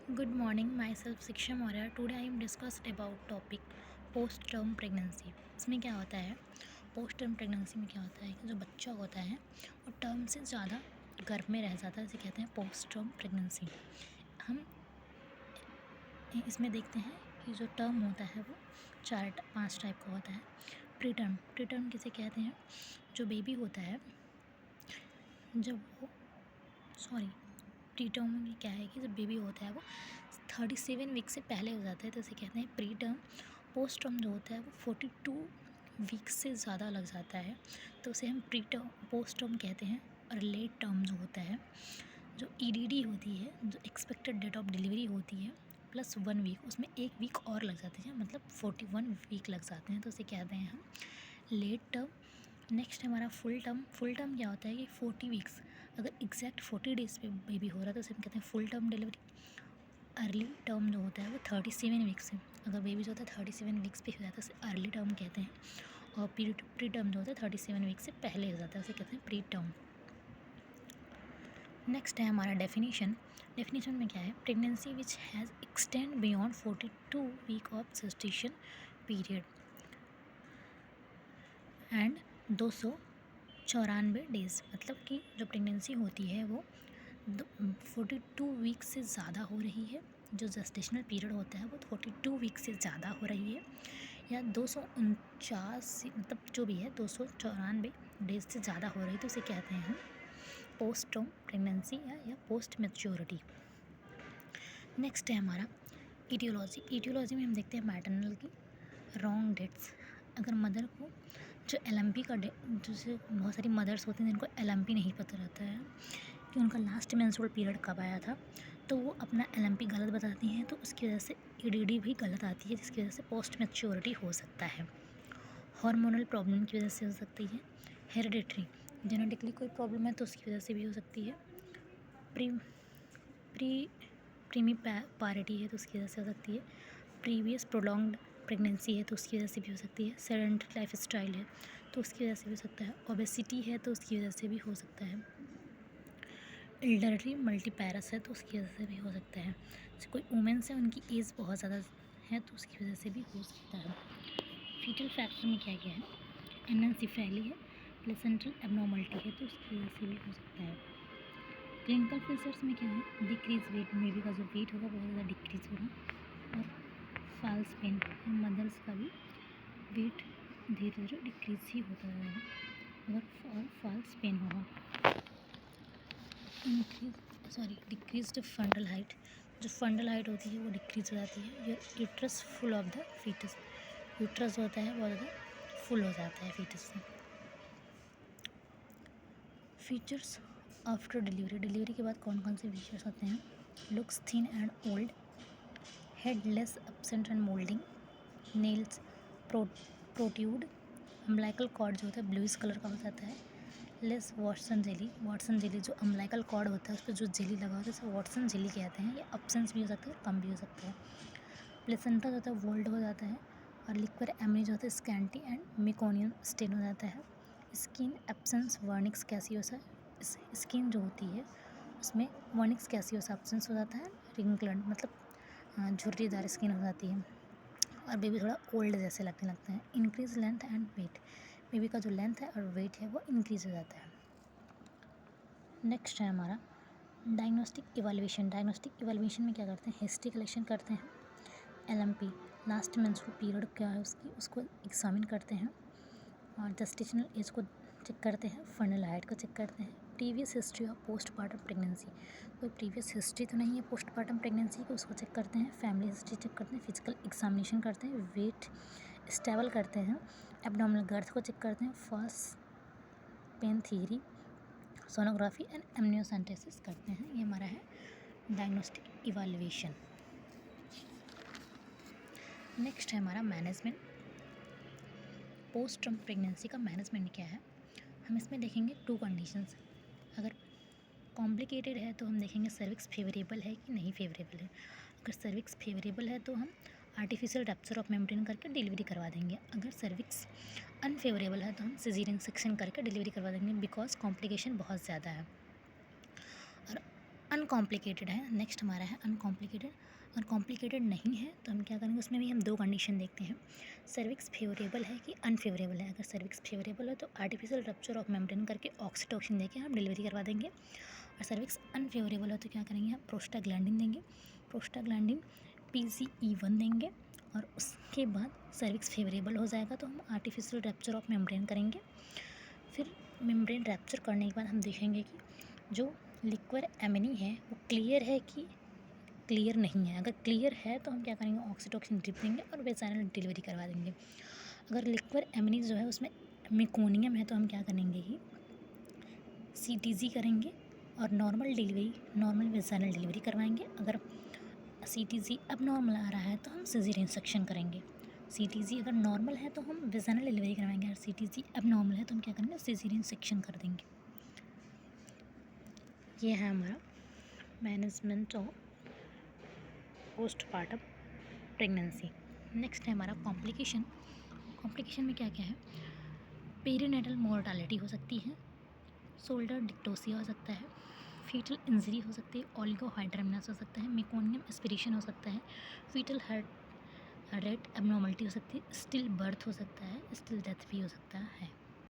Good morning, myself Shiksha Maurya. Today I am discussed about topic post term pregnancy. इसमें क्या होता है, post term pregnancy में क्या होता है कि जो बच्चा होता है वो टर्म से ज़्यादा गर्भ में रह जाता है, इसे कहते हैं पोस्ट टर्म प्रेगनेंसी। हम इसमें देखते हैं कि जो टर्म होता है वो 4-5 टाइप का होता है। प्री टर्म किसे कहते हैं, जो बेबी होता है जब वो प्री टर्म में क्या है कि जब बेबी होता है वो 37 वीक से पहले हो जाता है तो इसे कहते हैं प्री टर्म। पोस्ट टर्म जो होता है वो 42 वीक से ज़्यादा लग जाता है तो उसे हम प्री टर्म पोस्ट टर्म कहते हैं। और लेट टर्म जो होता है, जो ईडीडी होती है, जो एक्सपेक्टेड डेट ऑफ डिलीवरी होती है प्लस 1 वीक, उसमें 1 वीक और लग जाती है, मतलब 41 वीक लग जाते हैं तो उसे कहते हैं हम लेट टर्म। नेक्स्ट है हमारा फुल टर्म। फुल टर्म क्या होता है कि 40 वीक्स, अगर एग्जैक्ट 40 डेज़ पे बेबी हो रहा है तो उसे हम कहते हैं full term delivery. Early term जो होता है वो 37 वीक्स है, अगर बेबी जो होता है 37 वीक्स पे हो जाता है उसे अर्ली टर्म कहते हैं। और प्री टर्म जो होता है 37 वीक से पहले हो जाता है उसे कहते हैं प्री टर्म। नेक्स्ट है हमारा डेफिनेशन में क्या है, pregnancy which has extend beyond 42 week of gestation period and 294 days, मतलब कि जो प्रेगनेंसी होती है वो 42 वीक से ज़्यादा हो रही है, जो जेस्टेशनल पीरियड होता है वो 42 वीक से ज़्यादा हो रही है, या 249, मतलब जो भी है 294 डेज से ज़्यादा हो रही है तो उसे कहते हैं हम पोस्ट टर्म प्रेगनेंसी या पोस्ट मैच्योरिटी। नेक्स्ट है हमारा ईटियोलॉजी में हम देखते हैं मैटरनल की रॉन्ग डेट्स। अगर मदर को जो LMP का जैसे बहुत सारी मदर्स होती हैं जिनको LMP नहीं पता रहता है कि उनका लास्ट मेंस्ट्रुअल पीरियड कब आया था, तो वो अपना LMP गलत बताती हैं तो उसकी वजह से EDD भी गलत आती है, जिसकी वजह से पोस्ट मैच्योरिटी हो सकता है। हार्मोनल प्रॉब्लम की वजह से हो सकती है। हेरिडिटरी, जेनेटिकली कोई प्रॉब्लम है तो उसकी वजह से भी हो सकती है। प्रीमी पारिटी है तो उसकी वजह से हो सकती है। प्रीवियस प्रोलॉन्ग्ड प्रेगनेंसी है तो उसकी वजह से भी हो सकती है। सेडेंटरी लाइफ स्टाइल है तो उसकी वजह से भी हो सकता है। ओबेसिटी है तो उसकी वजह से भी हो सकता है। एल्डरली मल्टीपैरस है तो उसकी वजह से भी हो सकता है। जैसे कोई वुमेन्स है उनकी एज बहुत ज़्यादा है तो उसकी वजह से भी हो सकता है। फीटल फैक्टर में क्या क्या है, एनेंसिफेली है, प्लेसेंटल एबनॉर्मलिटी है तो उसकी वजह से भी हो सकता है। क्लिनिकल फीचर्स में क्या है, डिक्रीज वेट, बेबी का जो वेट होगा बहुत ज़्यादा डिक्रीज होगा। और फॉल्स पेन, मदर्स का भी वेट धीरे धीरे डिक्रीज ही होता जाएगा। और फॉल्स पेन होगा। डिक्रीज्ड फंडल हाइट, जो फंडल हाइट होती है वो डिक्रीज हो जाती है। Uterus full of the foetus, uterus होता है बहुत ज़्यादा फुल हो जाता है फीटस से। फीचर्स आफ्टर डिलीवरी के बाद कौन कौन से फीचर्स होते हैं, looks thin and old, head less absent and moulding, nails protrude, umbilical cord जो होता है ब्लूइश कलर का हो जाता है, लेस वाटसन जेली जो अम्बिलिकल कॉर्ड होता है उस पर जो जेली लगा होता है उसे वाटसन जेली कहते हैं। ये अब्सेंस भी हो सकता है, कम भी हो सकता है। प्लेसेंटा जो होता है वोल्ड हो जाता है। और लिक्विड एमनी जो होता है स्कैंटी एंड मेकोनियन स्टेन हो जाता है। स्किन एब्सेंस वर्निक्स कैसियोसा, स्किन जो होती है उसमें वर्निक्स कैसियोसा एब्सेंस हो जाता है। रिंकल्ड मतलब झुर्रीदार स्किन हो जाती है। और बेबी थोड़ा ओल्ड जैसे लगने लगते हैं। Increase length and weight, baby का जो लेंथ है और वेट है वो इंक्रीज हो जाता है। नेक्स्ट है हमारा डायग्नोस्टिक इवैल्यूएशन में क्या करते हैं, हिस्ट्री कलेक्शन करते हैं। LMP लास्ट मेंस्ट्रुअल पीरियड क्या है उसको एग्जामिन करते हैं। और जेस्टेशनल एज को चेक करते हैं। फंडल हाइट को चेक करते हैं। Previous history of postpartum pregnancy, कोई प्रीवियस हिस्ट्री तो नहीं है पोस्टपार्टम प्रेगनेंसी की, उसको चेक करते हैं। फैमिली हिस्ट्री चेक करते हैं। फिजिकल एग्जामिनेशन करते हैं। वेट स्टेबल करते हैं। एब्डोमिनल गर्थ को चेक करते हैं। First pain theory, sonography and amniocentesis करते हैं। ये हमारा है डायग्नोस्टिक इवैल्यूएशन। नेक्स्ट है हमारा मैनेजमेंट। पोस्ट टर्म प्रेगनेंसी का मैनेजमेंट क्या है, हम इसमें देखेंगे 2 कंडीशंस। अगर कॉम्प्लिकेटेड है तो हम देखेंगे सर्विक्स फेवरेबल है कि नहीं फेवरेबल है। अगर सर्विक्स फेवरेबल है तो हम आर्टिफिशियल रप्चर ऑफ मेम्ब्रेन करके डिलीवरी करवा देंगे। अगर सर्विक्स अनफेवरेबल है तो हम सिजेरियन सेक्शन करके डिलीवरी करवा देंगे, बिकॉज कॉम्प्लिकेशन बहुत ज़्यादा है। और अनकॉम्प्लिकेटेड है। नेक्स्ट हमारा है अनकॉम्प्लिकेटेड। अनकॉम्प्लिकेटेड नहीं है तो हम क्या करेंगे, उसमें भी हम दो कंडीशन देखते हैं, सर्विक्स फेवरेबल है कि अनफेवरेबल है। अगर सर्विक्स फेवरेबल है तो आर्टिफिशियल रप्चर ऑफ मेम्ब्रेन करके ऑक्सीटोसिन देके हम डिलीवरी करवा देंगे, और सर्विक्स अनफेवरेबल है तो क्या करेंगे, हम प्रोस्टाग्लैंडिन देंगे, प्रोस्टाग्लैंडिन PCE1 देंगे, और उसके बाद सर्विक्स फेवरेबल हो जाएगा तो हम आर्टिफिशियल रप्चर ऑफ मेम्ब्रेन करेंगे। फिर मेम्ब्रेन रैप्चर करने के बाद हम देखेंगे कि जो लिक्विड एमिनी है वो क्लियर है कि क्लियर नहीं है। अगर क्लियर है तो हम क्या करेंगे, ऑक्सीटोसिन ड्रिप देंगे और वेजाइनल डिलीवरी करवा देंगे। अगर लिक्विड एमिनी जो है उसमें मेकोनियम है तो हम क्या करेंगे कि CTG करेंगे और नॉर्मल वेजाइनल डिलीवरी करवाएंगे। अगर CTG अब नॉर्मल आ रहा है तो हम सिजेरियन सेक्शन करेंगे। CTG अगर नॉर्मल है तो हम वेजाइनल डिलीवरी करवाएंगे, और CTG अब नॉर्मल है तो हम क्या करेंगे, सिजेरियन सेक्शन कर देंगे। ये है हमारा management of postpartum pregnancy. Next है हमारा कॉम्प्लिकेशन। कॉम्प्लिकेशन में क्या क्या है, पेरीनेटल मोर्टालिटी हो सकती है, शोल्डर डिक्टोसिया हो सकता है, फीटल इंजरी हो सकती है, ओलिगोहाइड्रमनस हो सकता है, मेकोनियम एस्पिरेशन हो सकता है, फीटल हार्ट रेट एबनॉर्मलिटी हो सकती है, स्टिल बर्थ हो सकता है, स्टिल डेथ भी हो सकता है।